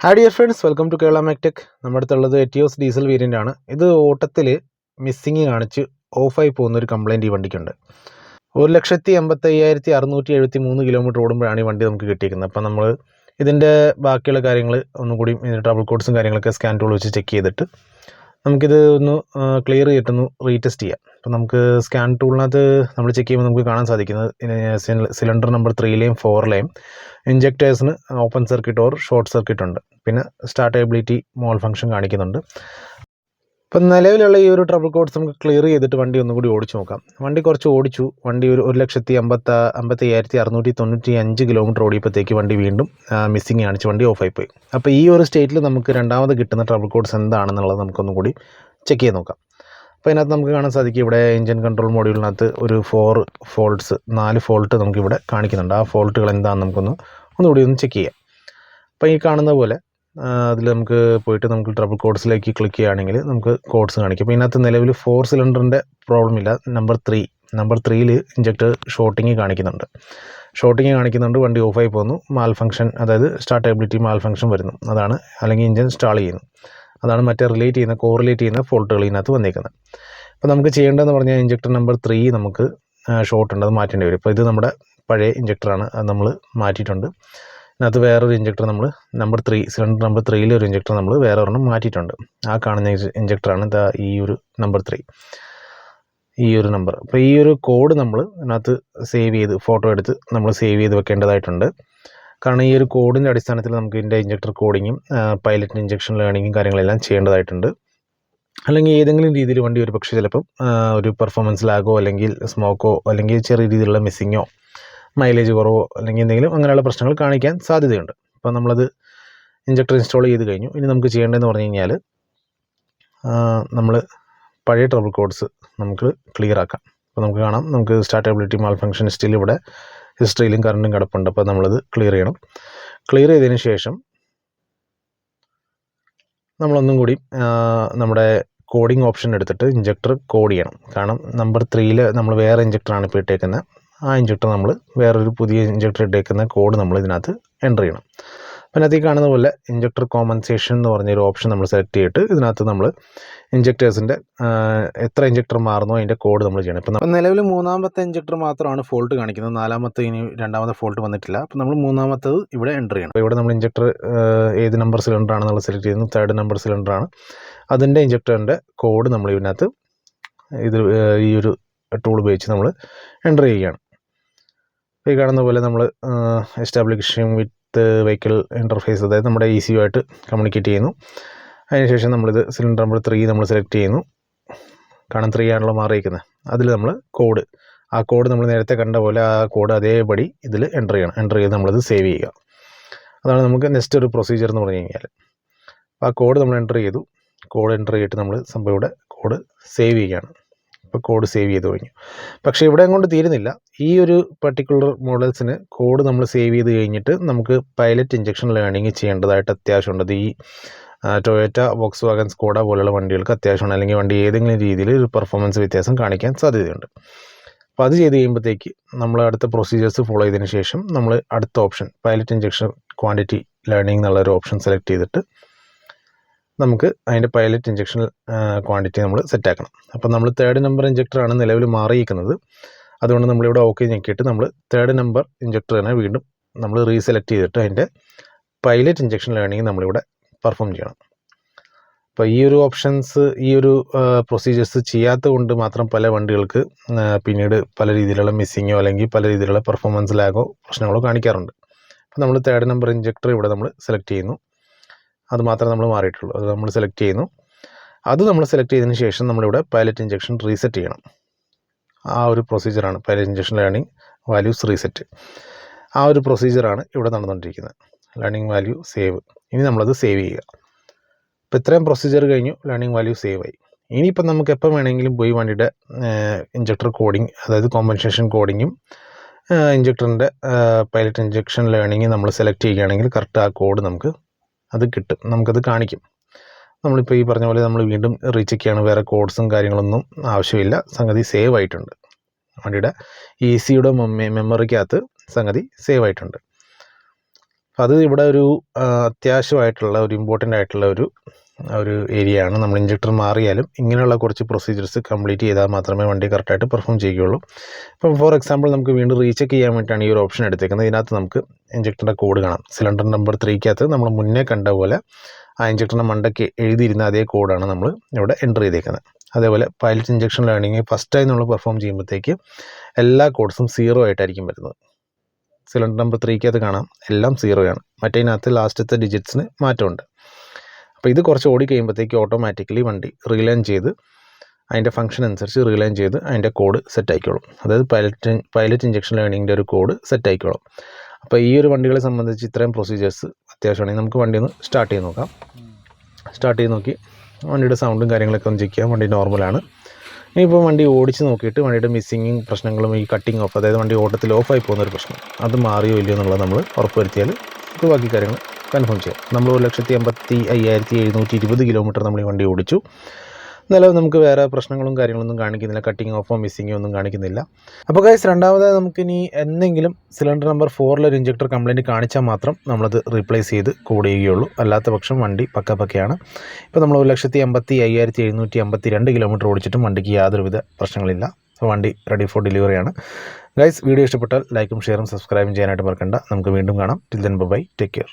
Hi dear friends, welcome to Kerala Mechtech. നമ്മുടെ അടുത്തുള്ളത് Etios diesel variant ആണ്. ഇത് ഓട്ടത്തിൽ മിസ്സിങ് കാണിച്ച് ഓഫായി പോകുന്നൊരു കംപ്ലയിൻറ്റ് ഈ വണ്ടിക്കുണ്ട്. 1,85,673 കിലോമീറ്റർ ഓടുമ്പോഴാണ് ഈ വണ്ടി നമുക്ക് കിട്ടിയിരിക്കുന്നത്. അപ്പോൾ നമ്മൾ ഇതിൻ്റെ ബാക്കിയുള്ള കാര്യങ്ങൾ ഒന്നുകൂടി ട്രബിൾ കോഡ്സും കാര്യങ്ങളൊക്കെ സ്കാൻ ടൂൾ വെച്ച് ചെക്ക് ചെയ്തിട്ട് നമുക്കിത് ഒന്ന് ക്ലിയർ ചെയ്തിട്ടൊന്ന് റീടെസ്റ്റ് ചെയ്യാം. അപ്പോൾ നമുക്ക് സ്കാൻ ടൂളിനകത്ത് നമ്മൾ ചെക്ക് ചെയ്യുമ്പോൾ നമുക്ക് കാണാൻ സാധിക്കുന്നത് സിലിണ്ടർ നമ്പർ 3ലെയും 4ലെയും ഇഞ്ചക്ടേഴ്സിന് open circuit or short circuit ഉണ്ട്. പിന്നെ സ്റ്റാർട്ടബിലിറ്റി മോൾ ഫംഗ്ഷൻ കാണിക്കുന്നുണ്ട്. ഇപ്പം നിലവിലുള്ള ഈ ഒരു ട്രബിൾ കോഡ്സ് നമുക്ക് ക്ലിയർ ചെയ്തിട്ട് വണ്ടി ഒന്നുകൂടി ഓടിച്ചു നോക്കാം. വണ്ടി കുറച്ച് ഓടിച്ചു. വണ്ടി ഒരു 1,55,695 കിലോമീറ്റർ ഓടിയപ്പോഴത്തേക്ക് വണ്ടി വീണ്ടും മിസ്സിങ് കാണിച്ച് വണ്ടി ഓഫായി പോയി. അപ്പോൾ ഈ ഒരു സ്റ്റേറ്റിൽ നമുക്ക് രണ്ടാമത് കിട്ടുന്ന ട്രബിൾ കോഡ്സ് എന്താണെന്നുള്ളത് നമുക്കൊന്നുകൂടി ചെക്ക് ചെയ്ത് നോക്കാം. അപ്പോൾ ഇതിനകത്ത് നമുക്ക് കാണാൻ സാധിക്കും, ഇവിടെ എഞ്ചിൻ കൺട്രോൾ മോഡ്യൂളിനകത്ത് ഒരു 4 ഫോൾട്ട് നമുക്കിവിടെ കാണിക്കുന്നുണ്ട്. ആ ഫോൾട്ടുകൾ എന്താണെന്ന് ഒന്നുകൂടി ചെക്ക് ചെയ്യാം. അപ്പോൾ ഈ കാണുന്ന പോലെ അതിൽ നമുക്ക് പോയിട്ട് നമുക്ക് ട്രബിൾ കോഡ്സിലേക്ക് ക്ലിക്ക് ചെയ്യുകയാണെങ്കിൽ നമുക്ക് കോഡ്സ് കാണിക്കും. അപ്പോൾ ഇതിനകത്ത് നിലവിൽ 4 സിലിണ്ടറിൻ്റെ പ്രോബ്ലം ഇല്ല. നമ്പർ 3ൽ ഇഞ്ചക്ടർ ഷോർട്ടിങ് കാണിക്കുന്നുണ്ട്. വണ്ടി ഓഫായി പോകുന്നു. മാൽ ഫംഗ്ഷൻ, അതായത് സ്റ്റാർട്ടബിലിറ്റി മാൽ ഫംഗ്ഷൻ വരുന്നു. അതാണ്, അല്ലെങ്കിൽ എഞ്ചിൻ ഇൻസ്റ്റാൾ ചെയ്യുന്നു. അതാണ് മറ്റേ കോറിലേറ്റ് ചെയ്യുന്ന ഫോൾട്ടുകൾ ഇതിനകത്ത് വന്നേക്കുന്നത്. അപ്പോൾ നമുക്ക് ചെയ്യേണ്ടതെന്ന് പറഞ്ഞാൽ ഇഞ്ചക്ടർ നമ്പർ 3 നമുക്ക് ഷോർട്ട് ഉണ്ട്, അത് മാറ്റേണ്ടി വരും. ഇപ്പോൾ ഇത് നമ്മുടെ പഴയ ഇഞ്ചക്ടറാണ്, അത് നമ്മൾ മാറ്റിയിട്ടുണ്ട്. ഇതിനകത്ത് വേറൊരു ഇഞ്ചക്ടർ നമ്മൾ സിലിണ്ടർ നമ്പർ 3ലെ ഒരു ഇഞ്ചക്ടർ നമ്മൾ വേറെ ഒരെണ്ണം മാറ്റിയിട്ടുണ്ട്. ആ കാണുന്ന ഇഞ്ചക്ടറാണ് ഈ ഒരു നമ്പർ 3, ഈ ഒരു നമ്പർ. അപ്പോൾ ഈ ഒരു കോഡ് നമ്മൾ ഇതിനകത്ത് ഫോട്ടോ എടുത്ത് നമ്മൾ സേവ് ചെയ്ത് വെക്കേണ്ടതായിട്ടുണ്ട്. കാരണം ഈ ഒരു കോഡിൻ്റെ അടിസ്ഥാനത്തിൽ നമുക്ക് ഇതിൻ്റെ ഇഞ്ചക്ടർ കോഡിങ്ങും പൈലറ്റ് ഇഞ്ചക്ഷൻ ലേണിങ്ങും കാര്യങ്ങളെല്ലാം ചെയ്യേണ്ടതായിട്ടുണ്ട്. അല്ലെങ്കിൽ ഏതെങ്കിലും രീതിയിൽ വണ്ടി ഒരു പക്ഷേ ചിലപ്പം ഒരു പെർഫോമൻസ് ലാഗോ അല്ലെങ്കിൽ സ്മോക്കോ അല്ലെങ്കിൽ ചെറിയ രീതിയിലുള്ള മിസ്സിങ്ങോ മൈലേജ് കുറവോ അല്ലെങ്കിൽ എന്തെങ്കിലും അങ്ങനെയുള്ള പ്രശ്നങ്ങൾ കാണിക്കാൻ സാധ്യതയുണ്ട്. അപ്പോൾ നമ്മളത് ഇഞ്ചക്ടർ ഇൻസ്റ്റാൾ ചെയ്ത് കഴിഞ്ഞു. ഇനി നമുക്ക് ചെയ്യേണ്ടതെന്ന് പറഞ്ഞു കഴിഞ്ഞാൽ നമ്മൾ പഴയ ട്രബിൾ കോഡ്സ് നമുക്ക് ക്ലിയർ ആക്കാം. അപ്പോൾ നമുക്ക് കാണാം, നമുക്ക് സ്റ്റാർട്ടബിലിറ്റി മാൽ ഫംഗ്ഷൻ സ്റ്റിൽ ഇവിടെ ഹിസ്റ്ററിയിലും കറണ്ടും കിടപ്പുണ്ട്. അപ്പോൾ നമ്മളത് ക്ലിയർ ചെയ്യണം. ക്ലിയർ ചെയ്തതിന് ശേഷം നമ്മളൊന്നും കൂടി നമ്മുടെ കോഡിങ് ഓപ്ഷൻ എടുത്തിട്ട് ഇഞ്ചക്ടർ കോഡ് ചെയ്യണം. കാരണം നമ്പർ 3ൽ നമ്മൾ വേറെ ഇഞ്ചക്ടറാണ് ഇപ്പോൾ ഇട്ടേക്കുന്നത്. ആ ഇഞ്ചക്ടർ നമ്മൾ വേറൊരു പുതിയ ഇഞ്ചക്ടർ ഇട്ടേക്കുന്ന കോഡ് നമ്മൾ ഇതിനകത്ത് എൻ്റർ ചെയ്യണം. അപ്പോൾ ഇതിനകത്ത് കാണുന്ന പോലെ ഇഞ്ചക്ടർ കോമ്പൻസേഷൻ എന്ന് പറഞ്ഞൊരു ഓപ്ഷൻ നമ്മൾ സെലക്ട് ചെയ്തിട്ട് ഇതിനകത്ത് നമ്മൾ ഇഞ്ചക്ടേഴ്സിൻ്റെ എത്ര ഇഞ്ചക്ടർ മാറുന്നോ അതിൻ്റെ കോഡ് നമ്മൾ ചെയ്യണം. ഇപ്പോൾ നിലവിൽ 3ാമത്തെ ഇഞ്ചക്ടർ മാത്രമാണ് ഫോൾട്ട് കാണിക്കുന്നത്. 4ാമത്തെ ഇനി 2ാമത്തെ ഫോൾട്ട് വന്നിട്ടില്ല. അപ്പോൾ നമ്മൾ 3ാമത്തത് ഇവിടെ എൻ്റർ ചെയ്യണം. അപ്പോൾ ഇവിടെ നമ്മൾ ഇഞ്ചക്ടർ ഏത് നമ്പർ സിലിണ്ടർ ആണെന്നുള്ള സെലക്ട് ചെയ്യുന്നു. 3rd number സിലിണ്ടറാണ്. അതിൻ്റെ ഇഞ്ചക്ടറിൻ്റെ കോഡ് നമ്മൾ ഇതിനകത്ത് ഈ ഒരു ടൂൾ ഉപയോഗിച്ച് നമ്മൾ എൻ്റർ ചെയ്യുകയാണ്. ഈ കാണുന്ന പോലെ നമ്മൾ എസ്റ്റാബ്ലിഷിംഗ് വിത്ത് വെഹിക്കിൾ ഇൻ്റർഫേസ്, അതായത് നമ്മുടെ ECU ആയിട്ട് കമ്മ്യൂണിക്കേറ്റ് ചെയ്യുന്നു. അതിനുശേഷം നമ്മളിത് സിലിണ്ടർ നമ്പർ 3 നമ്മൾ സെലക്ട് ചെയ്യുന്നു. കാരണം 3 ആണല്ലോ മാറിയിരിക്കുന്നത്. അതിൽ നമ്മൾ ആ കോഡ് നമ്മൾ നേരത്തെ കണ്ട പോലെ ആ കോഡ് അതേപടി ഇതിൽ എൻ്റർ ചെയ്യണം. എൻ്റർ ചെയ്ത് നമ്മളിത് സേവ് ചെയ്യുക. അതാണ് നമുക്ക് നെക്സ്റ്റ് ഒരു പ്രൊസീജിയർ എന്ന് പറഞ്ഞു കഴിഞ്ഞാൽ. അപ്പോൾ ആ കോഡ് നമ്മൾ എൻ്റർ ചെയ്തു. കോഡ് എൻ്റർ ചെയ്തിട്ട് നമ്മൾ ഇവിടെ കോഡ് സേവ് ചെയ്യുകയാണ്. ഇപ്പോൾ കോഡ് സേവ് ചെയ്ത് കഴിഞ്ഞു. പക്ഷേ ഇവിടെ കൊണ്ട് തീരുന്നില്ല. ഈ ഒരു പർട്ടിക്കുലർ മോഡൽസിന് കോഡ് നമ്മൾ സേവ് ചെയ്ത് കഴിഞ്ഞിട്ട് നമുക്ക് പൈലറ്റ് ഇഞ്ചക്ഷൻ ലേണിംഗ് ചെയ്യേണ്ടതായിട്ട് അത്യാവശ്യമുണ്ട്. ഈ ടൊയോറ്റ, വോക്സ്വാഗൻ, സ്കോഡ പോലുള്ള വണ്ടികൾക്ക് അത്യാവശ്യമാണ്. അല്ലെങ്കിൽ വണ്ടി ഏതെങ്കിലും രീതിയിൽ ഒരു പെർഫോമൻസ് വ്യത്യാസം കാണിക്കാൻ സാധ്യതയുണ്ട്. അപ്പോൾ അത് ചെയ്ത് കഴിയുമ്പോഴത്തേക്ക് നമ്മൾ അടുത്ത പ്രൊസീജിയേഴ്സ് ഫോളോ ചെയ്തതിന് ശേഷം നമ്മൾ അടുത്ത option pilot injection quantity learning എന്നുള്ളൊരു ഓപ്ഷൻ സെലക്ട് ചെയ്തിട്ട് നമുക്ക് അതിൻ്റെ പൈലറ്റ് ഇഞ്ചക്ഷൻ ക്വാണ്ടിറ്റി നമ്മൾ സെറ്റാക്കണം. അപ്പോൾ നമ്മൾ 3rd നമ്പർ ഇഞ്ചക്ടറാണ് നിലവിൽ മാറിയിരിക്കുന്നത്. അതുകൊണ്ട് നമ്മളിവിടെ ഓക്കെ ഞെക്കിയിട്ട് നമ്മൾ 3rd നമ്പർ ഇഞ്ചക്ടർ തന്നെ വീണ്ടും നമ്മൾ റീസെലക്ട് ചെയ്തിട്ട് അതിൻ്റെ പൈലറ്റ് ഇഞ്ചക്ഷൻ ലേണിംഗ് നമ്മളിവിടെ പെർഫോം ചെയ്യണം. അപ്പോൾ ഈ ഒരു പ്രൊസീജിയേഴ്സ് ചെയ്യാത്തത് കൊണ്ട് മാത്രം പല വണ്ടികൾക്ക് പിന്നീട് പല രീതിയിലുള്ള മിസ്സിങ്ങോ അല്ലെങ്കിൽ പല രീതിയിലുള്ള പെർഫോമൻസ് ലാഗോ പ്രശ്നങ്ങളോ കാണിക്കാറുണ്ട്. അപ്പോൾ നമ്മൾ 3rd നമ്പർ ഇഞ്ചക്ടർ ഇവിടെ നമ്മൾ സെലക്ട് ചെയ്യുന്നു. അത് മാത്രമേ നമ്മൾ മാറിയിട്ടുള്ളൂ. അത് നമ്മൾ സെലക്ട് ചെയ്യുന്നു. അത് നമ്മൾ സെലക്ട് ചെയ്തതിന് ശേഷം നമ്മളിവിടെ പൈലറ്റ് ഇഞ്ചക്ഷൻ റീസെറ്റ് ചെയ്യണം. ആ ഒരു പ്രൊസീജിയറാണ് pilot injection learning values reset. ആ ഒരു പ്രൊസീജിയറാണ് ഇവിടെ നടന്നുകൊണ്ടിരിക്കുന്നത്. Learning value save. ഇനി നമ്മളത് സേവ് ചെയ്യുക. ഇപ്പോൾ ഇത്രയും പ്രൊസീജിയർ കഴിഞ്ഞു. ലേണിംഗ് വാല്യൂ സേവ് ആയി. ഇനിയിപ്പോൾ നമുക്ക് എപ്പോൾ വേണമെങ്കിലും പോയി വണ്ടിയുടെ ഇഞ്ചക്ടർ കോഡിങ്, അതായത് കോമ്പൻസേഷൻ കോഡിങ്ങും ഇഞ്ചക്ടറിൻ്റെ പൈലറ്റ് ഇഞ്ചക്ഷൻ ലേണിംഗ് നമ്മൾ സെലക്ട് ചെയ്യുകയാണെങ്കിൽ കറക്റ്റ് ആ കോഡ് അത് കിട്ടും, നമുക്കത് കാണിക്കും. നമ്മളിപ്പോൾ ഈ പറഞ്ഞ പോലെ നമ്മൾ വീണ്ടും റീചെക്ക് ചെയ്യണം. വേറെ കോഡ്സും കാര്യങ്ങളൊന്നും ആവശ്യമില്ല. സംഗതി സേവ് ആയിട്ടുണ്ട്. വണ്ടിയുടെ ECUയുടെ മെമ്മറിക്കകത്ത് സംഗതി സേവ് ആയിട്ടുണ്ട്. അത് ഇവിടെ ഒരു അത്യാവശ്യമായിട്ടുള്ള ഒരു ഇമ്പോർട്ടൻ്റ് ആയിട്ടുള്ള ഒരു ഏരിയ ആണ്. നമ്മൾ ഇഞ്ചക്ടർ മാറിയാലും ഇങ്ങനെയുള്ള കുറച്ച് പ്രൊസീജിയേഴ്സ് കംപ്ലീറ്റ് ചെയ്താൽ മാത്രമേ വണ്ടി കറക്റ്റായിട്ട് പെർഫോം ചെയ്യുകയുള്ളൂ. ഇപ്പം ഫോർ എക്സാമ്പിൾ നമുക്ക് വീണ്ടും റീചെക്ക് ചെയ്യാൻ വേണ്ടിയിട്ടാണ് ഈ ഒരു ഓപ്ഷൻ എടുത്തേക്കുന്നത്. ഇതിനകത്ത് നമുക്ക് ഇഞ്ചക്ടറിൻ്റെ കോഡ് കാണാം. സിലിണ്ടർ നമ്പർ 3 നമ്മൾ മുന്നേ കണ്ട പോലെ ആ ഇഞ്ചക്ടറിൻ്റെ മണ്ടയ്ക്ക് എഴുതിയിരുന്ന അതേ കോഡാണ് നമ്മൾ ഇവിടെ എൻ്റർ ചെയ്തേക്കുന്നത്. അതേപോലെ pilot injection learning first time നമ്മൾ പെർഫോം ചെയ്യുമ്പോഴത്തേക്ക് എല്ലാ കോഡ്സും 0 ആയിട്ടായിരിക്കും വരുന്നത്. സിലിണ്ടർ നമ്പർ 3 കാണാം, എല്ലാം 0 ആണ്. മറ്റേതിനകത്ത് ലാസ്റ്റത്തെ ഡിജിറ്റ്സിന് മാറ്റമുണ്ട്. അപ്പോൾ ഇത് കുറച്ച് ഓടി കഴിയുമ്പോഴത്തേക്ക് ഓട്ടോമാറ്റിക്കലി വണ്ടി റീലൈൻ ചെയ്ത് അതിൻ്റെ ഫംഗ്ഷൻ അനുസരിച്ച് റീലൈൻ ചെയ്ത് അതിൻ്റെ കോഡ് സെറ്റ് ആയിക്കോളും. അതായത് പൈലറ്റ് ഇഞ്ചക്ഷൻ ലേണിങ്ങിൻ്റെ ഒരു കോഡ് സെറ്റ് ആയിക്കോളും. അപ്പോൾ ഈ ഒരു വണ്ടികളെ സംബന്ധിച്ച് ഇത്രയും പ്രൊസീജിയേഴ്സ് അത്യാവശ്യമാണെങ്കിൽ നമുക്ക് വണ്ടി ഒന്ന് സ്റ്റാർട്ട് ചെയ്ത് നോക്കാം. സ്റ്റാർട്ട് ചെയ്ത് നോക്കി വണ്ടിയുടെ സൗണ്ടും കാര്യങ്ങളൊക്കെ ഒന്ന് ചെക്ക് ചെയ്യാം. വണ്ടി നോർമലാണ്. ഇനിയിപ്പോൾ വണ്ടി ഓടിച്ച് നോക്കിയിട്ട് വണ്ടിയുടെ മിസ്സിങ്ങും പ്രശ്നങ്ങളും ഈ കട്ടിങ് ഓഫ്, അതായത് വണ്ടി ഓട്ടത്തിൽ ഓഫായി പോകുന്നൊരു പ്രശ്നം, അത് മാറിയോ ഇല്ലയോ എന്നുള്ളത് നമ്മൾ ഉറപ്പുവരുത്തിയാൽ നമുക്ക് ബാക്കി കാര്യങ്ങൾ കൺഫേം ചെയ്യാം. നമ്മൾ 1,85,720 കിലോമീറ്റർ നമ്മൾ ഈ വണ്ടി ഓടിച്ചു. നിലവിൽ നമുക്ക് വേറെ പ്രശ്നങ്ങളും കാര്യങ്ങളൊന്നും കാണിക്കുന്നില്ല, കട്ടിങ് ഓഫോ മിസ്സിങ്ങോ ഒന്നും കാണിക്കുന്നില്ല. അപ്പോൾ ഗൈസ്, രണ്ടാമതായി നമുക്കിനി എന്തെങ്കിലും സിലിണ്ടർ നമ്പർ 4 ഒരു ഇഞ്ചക്ടർ കംപ്ലയിൻറ്റ് കാണിച്ചാൽ മാത്രം നമ്മളത് റീപ്ലേസ് ചെയ്ത് കോഡ് ചെയ്യുകയുള്ളൂ. അല്ലാത്ത പക്ഷം വണ്ടി പക്കയാണ്. ഇപ്പോൾ നമ്മൾ 1,85,752 കിലോമീറ്റർ ഓടിച്ചിട്ടും വണ്ടിക്ക് യാതൊരുവിധ പ്രശ്നങ്ങളില്ല. അപ്പോൾ വണ്ടി റെഡി ഫോർ ഡെലിവറിയാണ്. ഗൈസ്, വീഡിയോ ഇഷ്ടപ്പെട്ടാൽ ലൈക്കും ഷെയറും സബ്സ്ക്രൈബും ചെയ്യാനായിട്ട് മറക്കണ്ട. നമുക്ക് വീണ്ടും കാണാം. Till then bye, take care.